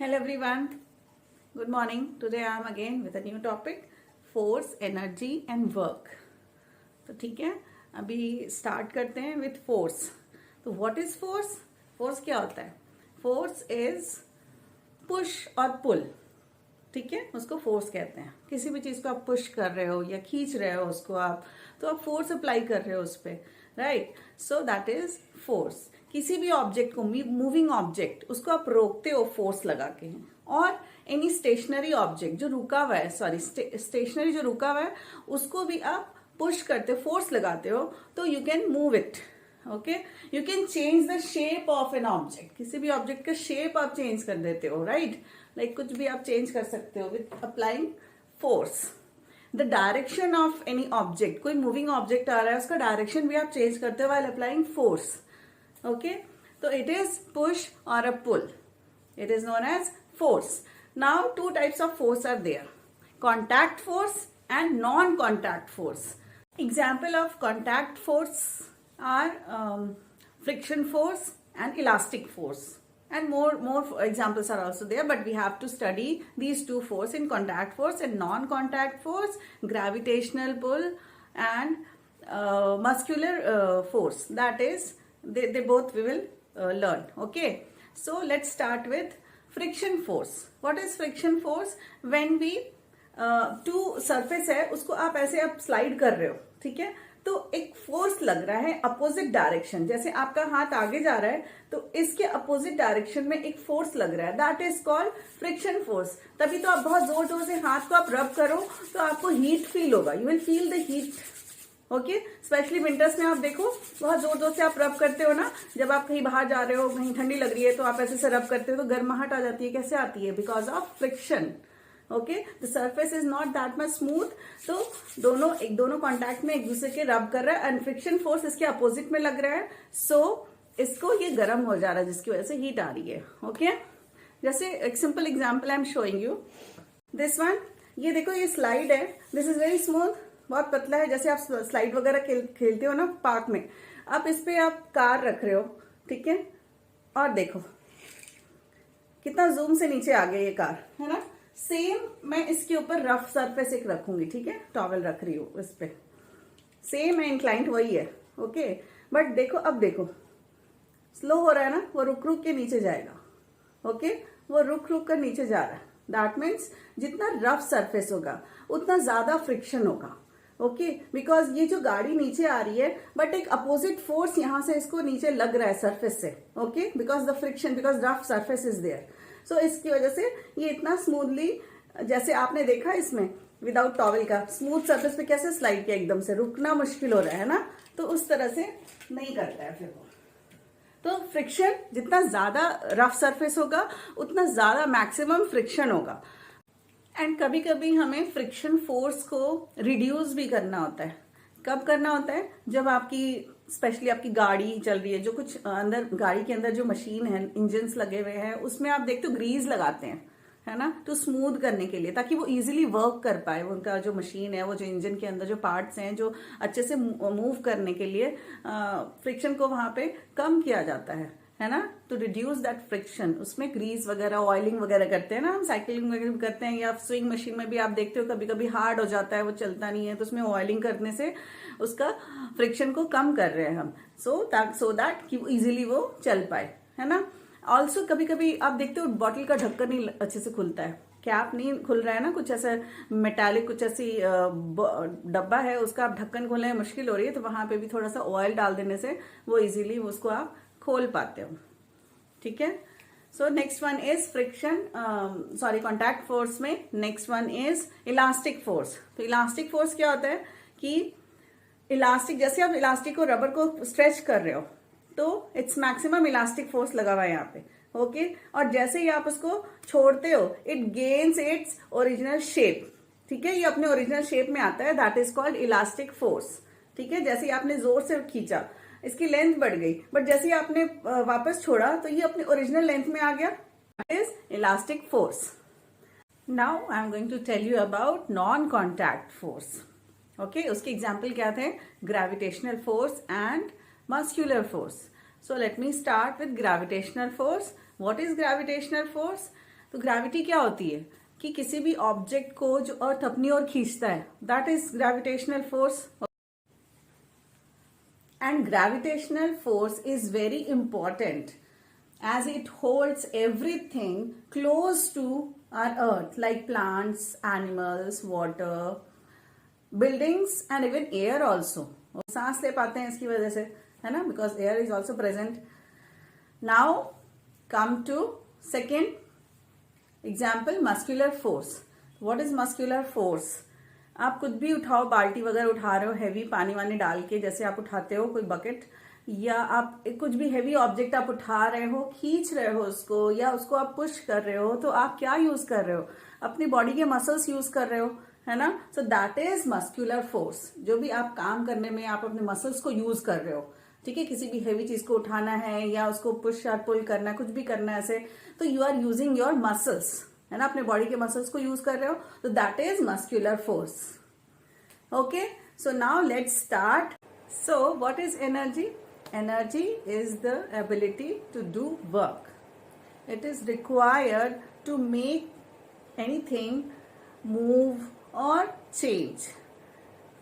Hello everyone. Good morning. Today I am again with a new topic, force, energy and work. तो ठीक है, अभी start करते हैं विथ फोर्स. तो व्हाट इज फोर्स? फोर्स क्या होता है? फोर्स इज पुश और पुल. ठीक है, उसको फोर्स कहते हैं. किसी भी चीज को आप पुश कर रहे हो या खींच रहे हो उसको आप, तो आप फोर्स अप्लाई कर रहे हो उस पर, right? So that is force. किसी भी ऑब्जेक्ट को, मूविंग ऑब्जेक्ट, उसको आप रोकते हो फोर्स लगा के. और एनी स्टेशनरी ऑब्जेक्ट जो रुका हुआ है, स्टेशनरी जो रुका हुआ है, उसको भी आप पुश करते हो, फोर्स लगाते हो, तो you can move it. Okay, you can change the shape of an object. किसी भी ऑब्जेक्ट का शेप आप चेंज कर देते हो, राइट? लाइक कुछ भी आप चेंज कर सकते हो with applying force. The direction of any object, कोई मूविंग ऑब्जेक्ट आ रहा है, उसका डायरेक्शन भी आप चेंज करते हो while applying force. Okay, so it is push or a pull. It is known as force. Now two types of force are there: contact force and non-contact force. Example of contact force are friction force and elastic force, and more examples are also there, but we have to study these two force in contact force and non-contact force, gravitational pull and muscular force. That is, they both we will learn. Okay, so let's start with friction force. What is friction force? When we two surface है, उसको आप ऐसे आप slide कर रहे हो, ठीक है, तो एक फोर्स लग रहा है अपोजिट डायरेक्शन. जैसे आपका हाथ आगे जा रहा है, तो इसके अपोजिट डायरेक्शन में एक फोर्स लग रहा है, that is called friction force. तभी तो आप बहुत जोर जोर से हाथ को आप रब करो तो आपको हीट फील होगा. You will feel the heat. Okay, specially winters में आप देखो, बहुत जोर जोर से आप रब करते हो ना. जब आप कहीं बाहर जा रहे हो, कहीं ठंडी लग रही है, तो आप ऐसे से रब करते हो तो गर्माहट आ जाती है. कैसे आती है? Because of friction. Okay, the surface is not that much smooth. तो दोनों कॉन्टैक्ट में एक दूसरे के रब कर रहा है एंड फ्रिक्शन फोर्स इसके अपोजिट में लग रहा है. सो इसको ये गर्म हो जा रहा है, जिसकी वजह से हीट आ रही है. ओके, जैसे एक simple example I am showing you. This one, ये देखो, ये स्लाइड है. दिस इज वेरी स्मूथ, बहुत पतला है. जैसे आप स्लाइड वगैरह खेलते हो ना पार्क में, आप इस पे आप कार रख रहे हो, ठीक है, और देखो कितना जूम से नीचे आ गया ये कार, है ना. सेम मैं इसके ऊपर रफ सरफेस एक रखूंगी, ठीक है, टॉवल रख रही हूं इस पे. सेम है, इंक्लाइंट वही है. ओके, बट देखो, अब देखो स्लो हो रहा है ना, वो रुक रुक के नीचे जाएगा. ओके, वो रुक रुक कर नीचे जा रहा है. दैट मीन्स जितना रफ सरफेस होगा उतना ज्यादा फ्रिक्शन होगा. ओके, बिकॉज ये जो गाड़ी नीचे आ रही है, बट एक अपोजिट फोर्स यहां से इसको नीचे लग रहा है सरफेस से. Okay, because the friction, because rough surface is there. So इसकी वजह से ये इतना स्मूथली, जैसे आपने देखा इसमें विदाउट टॉवल का, स्मूथ सरफेस पे कैसे स्लाइड किया, एकदम से रुकना मुश्किल हो रहा है ना, तो उस तरह से नहीं करता है फिर वो. तो फ्रिक्शन, जितना ज्यादा रफ सरफेस होगा उतना ज्यादा मैक्सिमम फ्रिक्शन होगा. एंड कभी कभी हमें फ्रिक्शन फोर्स को रिड्यूस भी करना होता है. कब करना होता है? जब आपकी, स्पेशली आपकी गाड़ी चल रही है, जो कुछ अंदर गाड़ी के अंदर जो मशीन है, इंजन्स लगे हुए हैं, उसमें आप देखते हो ग्रीस लगाते हैं, है ना, तो स्मूथ करने के लिए, ताकि वो इजीली वर्क कर पाए. उनका जो मशीन है, वो जो इंजन के अंदर जो पार्ट्स हैं, जो अच्छे से मूव करने के लिए फ्रिक्शन को वहां पे कम किया जाता है ना, टू रिड्यूस दैट फ्रिक्शन. उसमें ग्रीस वगैरह, ऑयलिंग वगैरह करते हैं ना, हम साइकिलिंग वगैरह करते हैं, या स्विंग मशीन में भी आप देखते हो कभी कभी हार्ड हो जाता है, वो चलता नहीं है, तो उसमें ऑयलिंग करने से उसका फ्रिक्शन को कम कर रहे हैं हम. सो दैट कि इजीली वो चल पाए, है ना. ऑल्सो कभी कभी आप देखते हो बॉटल का ढक्कन नहीं अच्छे से खुलता है, कैप नहीं खुल रहा है ना, कुछ ऐसा मेटालिक, कुछ ऐसी डब्बा है, उसका आप ढक्कन खोलने में मुश्किल हो रही है, तो वहां पे भी थोड़ा सा ऑयल डाल देने से वो इजीली उसको आप खोल पाते हो. ठीक है. So next one is friction, contact force में next one is elastic force. तो इलास्टिक फोर्स क्या होता है कि इलास्टिक, जैसे आप इलास्टिक को, रबर को स्ट्रेच कर रहे हो, तो इट्स मैक्सिमम इलास्टिक फोर्स लगा हुआ है यहाँ पे. ओके, और जैसे ही आप उसको छोड़ते हो, it gains its original shape. ठीक है, ये अपने ओरिजिनल शेप में आता है, that is called elastic force. ठीक है, जैसे ही आपने जोर से खींचा, इसकी लेंथ बढ़ गई, बट जैसे ही आपने वापस छोड़ा तो ये अपने ओरिजिनल लेंथ में आ गया. That is elastic force. Now I am going to tell you about non contact force. Okay, उसके एग्जाम्पल क्या थे? Gravitational force and muscular force. So let me start with gravitational force. What is gravitational force? तो gravity क्या होती है कि किसी भी ऑब्जेक्ट को जो अर्थ अपनी ओर खींचता है, that is gravitational force. And gravitational force is very important as it holds everything close to our earth like plants, animals, water, buildings and even air also. सांस ले पाते हैं इसकी वजह से, है ना, because air is also present. Now come to second example, muscular force. What is muscular force? आप कुछ भी उठाओ, बाल्टी वगैरह उठा रहे हो हैवी पानी वानी डाल के, जैसे आप उठाते हो कोई बकेट, या आप कुछ भी हैवी ऑब्जेक्ट आप उठा रहे हो, खींच रहे हो उसको, या उसको आप पुश कर रहे हो, तो आप क्या यूज कर रहे हो? अपनी बॉडी के मसल्स यूज कर रहे हो, है ना. So that is muscular force. जो भी आप काम करने में आप अपने मसल्स को यूज कर रहे हो, ठीक है, किसी भी हैवी चीज को उठाना है या उसको पुश या पुल करना है, कुछ भी करना है ऐसे, तो you are using your muscles, है ना, अपने बॉडी के मसल्स को यूज कर रहे हो, तो that is muscular force. Okay, so now let's start. So what is energy? Energy is the ability to do work. It is required to make anything move or change.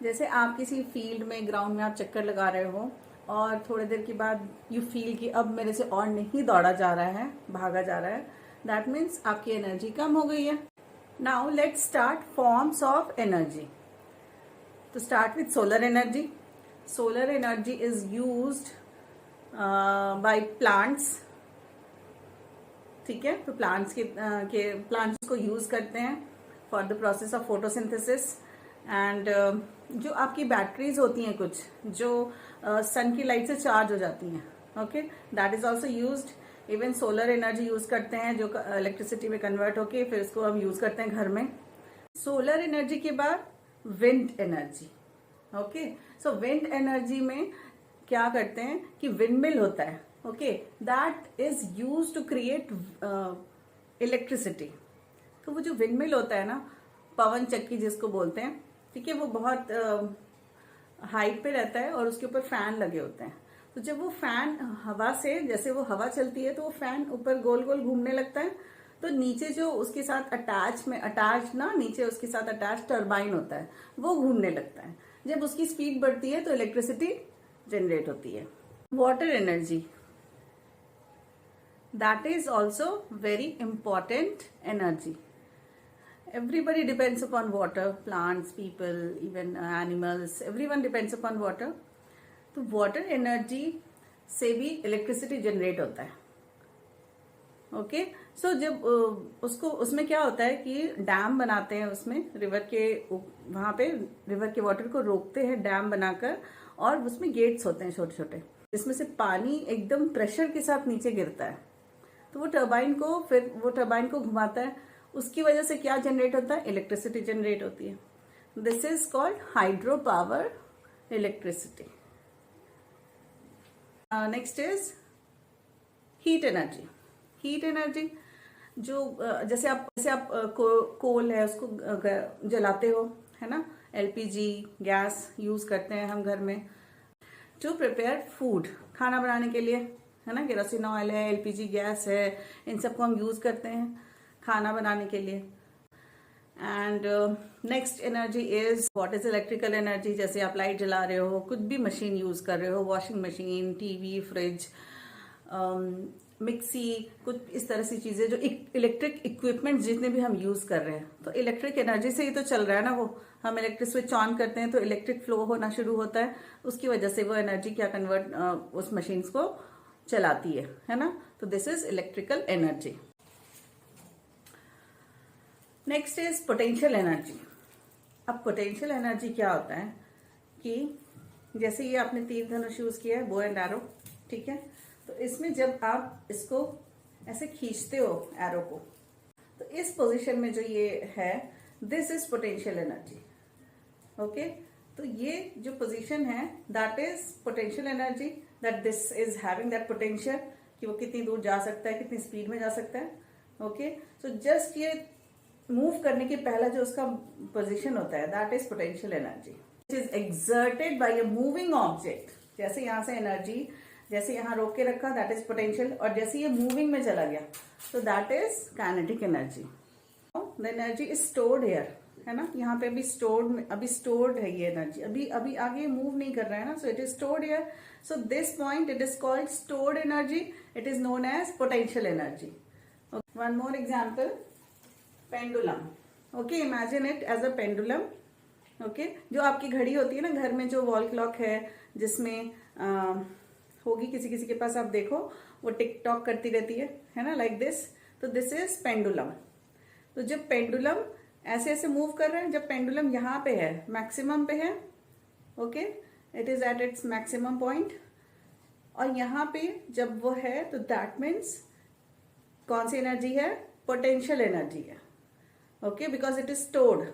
जैसे आप किसी field में, ground में आप चक्कर लगा रहे हो और थोड़ी देर के बाद यू फील कि अब मेरे से और नहीं दौड़ा जा रहा है, भागा जा रहा है, दैट मीन्स आपकी एनर्जी कम हो गई है. Now let's start forms of energy. To start with solar energy. Solar energy is used by plants. ठीक है, तो प्लांट्स के प्लांट्स को यूज करते हैं for the process of photosynthesis. And जो आपकी बैटरीज होती हैं कुछ, जो सन की लाइट से चार्ज हो जाती हैं, okay, that is also used. Even solar energy use करते हैं जो इलेक्ट्रिसिटी में कन्वर्ट होके फिर उसको हम यूज करते हैं घर में. सोलर एनर्जी के बाद wind energy. Okay, so wind energy में क्या करते हैं कि विंडमिल होता है, okay, that is use to create electricity. तो वो जो विंडमिल होता है ना, पवन चक्की जिसको बोलते हैं, ठीक है, वो बहुत हाइट पे रहता है और उसके ऊपर फैन लगे होते हैं. तो जब वो फैन हवा से, जैसे वो हवा चलती है तो वो फैन ऊपर गोल गोल घूमने लगता है, तो नीचे जो उसके साथ नीचे उसके साथ अटैच टर्बाइन होता है, वो घूमने लगता है. जब उसकी स्पीड बढ़ती है तो इलेक्ट्रिसिटी जनरेट होती है. Water energy, that is also very important energy. Everybody depends upon water, plants, people, even animals, everyone depends upon water. तो वाटर एनर्जी से भी इलेक्ट्रिसिटी जनरेट होता है. ओके, सो जब उसमें क्या होता है कि डैम बनाते हैं, उसमें रिवर के वहां पे रिवर के वाटर को रोकते हैं डैम बनाकर, और उसमें गेट्स होते हैं छोटे छोटे, जिसमें से पानी एकदम प्रेशर के साथ नीचे गिरता है. तो वो टर्बाइन को घुमाता है, उसकी वजह से क्या जनरेट होता है? इलेक्ट्रिसिटी जनरेट होती है. This is called hydro power electricity. Next is heat energy. Heat energy जो जैसे आप कोल है उसको जलाते हो, है ना, एलपीजी गैस यूज करते हैं हम घर में टू प्रिपेयर फूड, खाना बनाने के लिए, है ना. केरोसिन ऑयल है, एलपीजी गैस है, इन सबको हम यूज करते हैं खाना बनाने के लिए. And next energy is what is electrical energy. जैसे आप लाइट जला रहे हो, कुछ भी मशीन यूज कर रहे हो, washing machine, TV, fridge, mixie, कुछ इस तरह से चीजें जो इलेक्ट्रिक इक्विपमेंट जितने भी हम यूज कर रहे हैं, तो इलेक्ट्रिक एनर्जी से ही तो चल रहा है ना. वो हम इलेक्ट्रिक स्विच ऑन करते हैं तो इलेक्ट्रिक फ्लो होना शुरू होता है, उसकी वजह से वो एनर्जी क्या कन्वर्ट उस मशीन्स को चलाती है ना. तो this is electrical energy. Next is potential energy. अब पोटेंशियल एनर्जी क्या होता है कि जैसे ये आपने तीर धनुष यूज किया है, बो एंड एरो, ठीक है, तो इसमें जब आप इसको ऐसे खींचते हो एरो को, तो इस पोजीशन में जो ये है, this is potential energy. Okay, तो ये जो पोजीशन है that is potential energy, that this is having that potential कि वो कितनी दूर जा सकता है, कितनी स्पीड में जा सकता है. ओके, सो जस्ट ये मूव करने के पहला जो उसका पोजीशन होता है that is potential energy. It is exerted by a moving object. जैसे यहां से एनर्जी जैसे यहाँ रोक के रखा दैट इज पोटेंशियल, और जैसे ये मूविंग में चला गया तो that is kinetic energy. The energy is stored here, है ना, यहाँ पे अभी स्टोर्ड है ये एनर्जी, अभी आगे मूव नहीं कर रहा है ना, so it is stored here. So this point it is called stored energy, it is known as potential energy. One more example, pendulum. Okay, imagine it as a pendulum. Okay, जो आपकी घड़ी होती है ना घर में, जो वॉल क्लॉक है जिसमें होगी किसी किसी के पास, आप देखो वो टिक टॉक करती रहती है ना, लाइक दिस। तो दिस इज पेंडुलम। तो जब पेंडुलम ऐसे ऐसे मूव कर रहे हैं, जब पेंडुलम यहाँ पे है, मैक्सिमम पे है, okay, it is at its maximum point, और यहाँ पे जब वो है तो दैट मीन्स कौन सी एनर्जी है, पोटेंशियल एनर्जी है। Okay, because it is stored.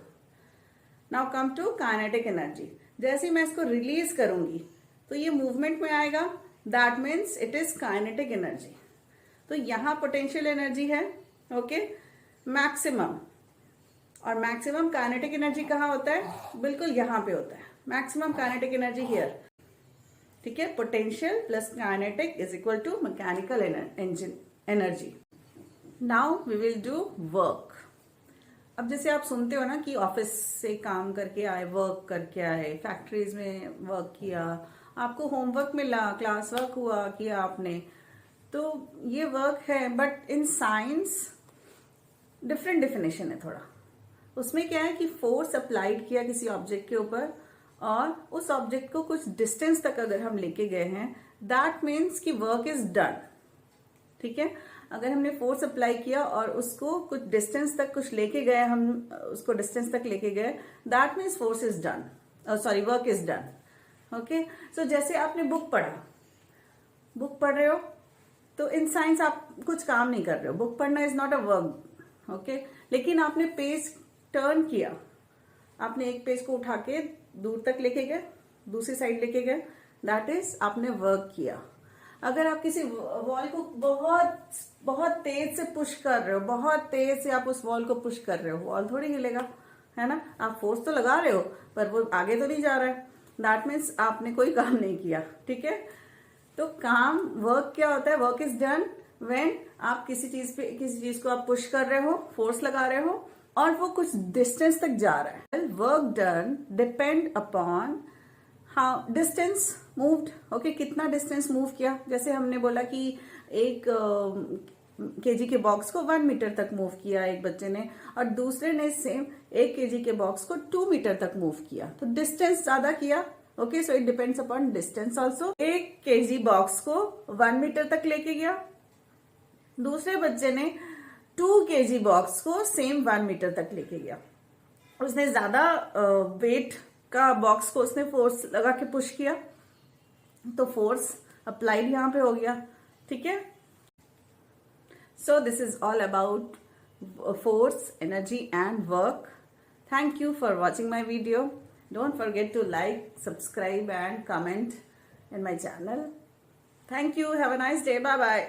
Now come to kinetic energy. जैसे मैं इसको रिलीज करूंगी तो ये मूवमेंट में आएगा, that means it is kinetic energy. तो यहां पोटेंशियल एनर्जी है, ओके, मैक्सिमम, और मैक्सिमम काइनेटिक एनर्जी कहाँ होता है, बिल्कुल यहां पे होता है, मैक्सिमम काइनेटिक एनर्जी हियर। ठीक है, potential plus kinetic is equal to mechanical energy. Now we will do work. अब जैसे आप सुनते हो ना कि ऑफिस से काम करके आए, वर्क करके आए, फैक्ट्रीज में वर्क किया, आपको होमवर्क मिला, क्लास वर्क हुआ, किया आपने, तो ये वर्क है। But in science different definition है थोड़ा। उसमें क्या है कि फोर्स अप्लाइड किया किसी ऑब्जेक्ट के ऊपर, और उस ऑब्जेक्ट को कुछ डिस्टेंस तक अगर हम लेके गए हैं, दैट मीन्स कि वर्क इज डन। ठीक है, अगर हमने फोर्स अप्लाई किया और उसको कुछ डिस्टेंस तक कुछ लेके गए, हम उसको डिस्टेंस तक लेके गए, that means force is done, sorry work is done. Okay, so जैसे आपने बुक पढ़ रहे हो, तो इन साइंस आप कुछ काम नहीं कर रहे हो, बुक पढ़ना is not a work. Okay, लेकिन आपने पेज टर्न किया, आपने एक पेज को उठा के दूर तक लेके गए, दूसरी साइड लेके गए, दैट इज आपने वर्क किया। अगर आप किसी वॉल को बहुत तेज से पुश कर रहे हो, बहुत तेज से आप उस वॉल को पुश कर रहे हो, वॉल थोड़ी हिलेगा, है ना, आप फोर्स तो लगा रहे हो पर वो आगे तो नहीं जा रहा है, दैट मीन्स आपने कोई काम नहीं किया। ठीक है, तो काम वर्क क्या होता है, वर्क इज डन व्हेन आप किसी चीज को आप पुश कर रहे हो, फोर्स लगा रहे हो, और वो कुछ डिस्टेंस तक जा रहा है। Work done depend upon how distance moved. Okay, कितना डिस्टेंस मूव किया। जैसे हमने बोला कि एक केजी के बॉक्स को 1 मीटर तक मूव किया एक बच्चे ने, और दूसरे ने सेम 1 केजी के बॉक्स को 2 मीटर तक मूव किया, तो डिस्टेंस ज्यादा किया। Okay, so it depends upon distance also. 1 KG box को 1 मीटर तक लेके गया, दूसरे बच्चे ने 2 केजी बॉक्स को सेम 1 मीटर तक लेके गया। उसने ज्यादा वेट का बॉक्स को उसने फोर्स लगा के पुश किया, तो फोर्स अप्लाइड यहां पे हो गया। ठीक है, so this is all about force, energy and work. Thank you for watching my video. Don't forget to like, subscribe and comment in my channel. Thank you. Have a nice day. Bye bye.